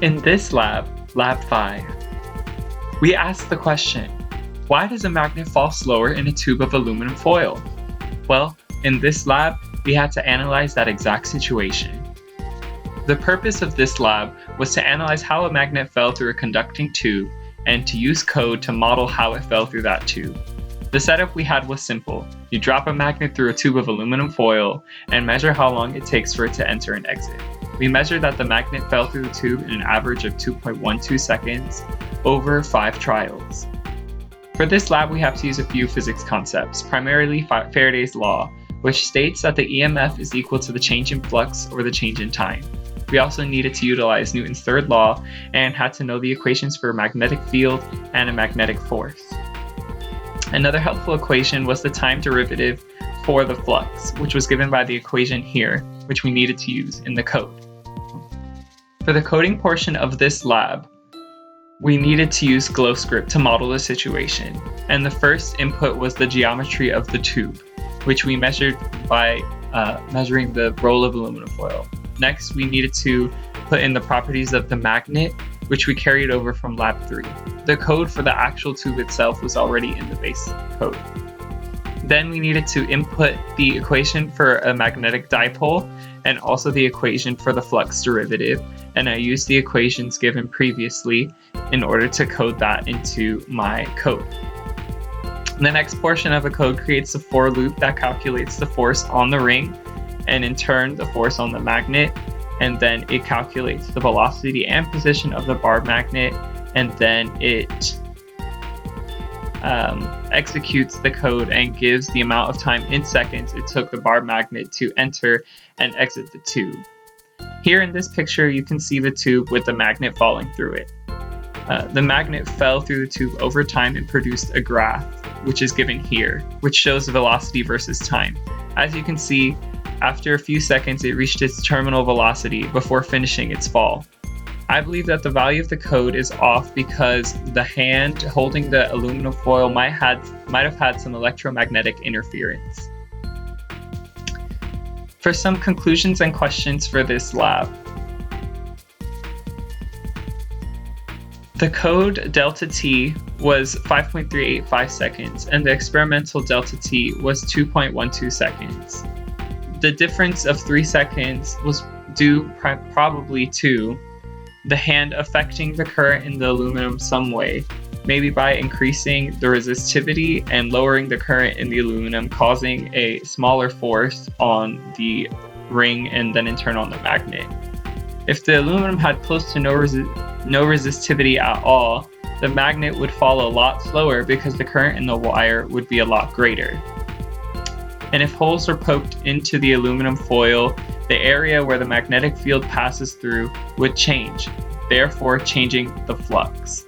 In this lab, Lab 5, we asked the question, why does a magnet fall slower in a tube of aluminum foil? Well, in this lab, we had to analyze that exact situation. The purpose of this lab was to analyze how a magnet fell through a conducting tube and to use code to model how it fell through that tube. The setup we had was simple. You drop a magnet through a tube of aluminum foil and measure how long it takes for it to enter and exit. We measured that the magnet fell through the tube in an average of 2.12 seconds over 5 trials. For this lab, we have to use a few physics concepts, primarily Faraday's law, which states that the EMF is equal to the change in flux or the change in time. We also needed to utilize Newton's third law and had to know the equations for a magnetic field and a magnetic force. Another helpful equation was the time derivative for the flux, which was given by the equation here, which we needed to use in the code. For the coding portion of this lab, we needed to use GlowScript to model the situation, and the first input was the geometry of the tube, which we measured by measuring the roll of aluminum foil. Next, we needed to put in the properties of the magnet, which we carried over from Lab 3. The code for the actual tube itself was already in the base code. Then we needed to input the equation for a magnetic dipole and also the equation for the flux derivative, and I used the equations given previously in order to code that into my code. The next portion of the code creates a for loop that calculates the force on the ring and in turn the force on the magnet, and then it calculates the velocity and position of the bar magnet, and then it executes the code and gives the amount of time in seconds it took the bar magnet to enter and exit the tube. Here in this picture, you can see the tube with the magnet falling through it. The magnet fell through the tube over time and produced a graph, which is given here, which shows the velocity versus time. As you can see, after a few seconds, it reached its terminal velocity before finishing its fall. I believe that the value of the code is off because the hand holding the aluminum foil might have had some electromagnetic interference. For some conclusions and questions for this lab, the code delta t was 5.385 seconds and the experimental delta t was 2.12 seconds. The difference of 3 seconds was due probably to the hand affecting the current in the aluminum some way, maybe by increasing the resistivity and lowering the current in the aluminum, causing a smaller force on the ring and then in turn on the magnet. If the aluminum had close to no resistivity at all, the magnet would fall a lot slower because the current in the wire would be a lot greater. And if holes are poked into the aluminum foil, the area where the magnetic field passes through would change, therefore changing the flux.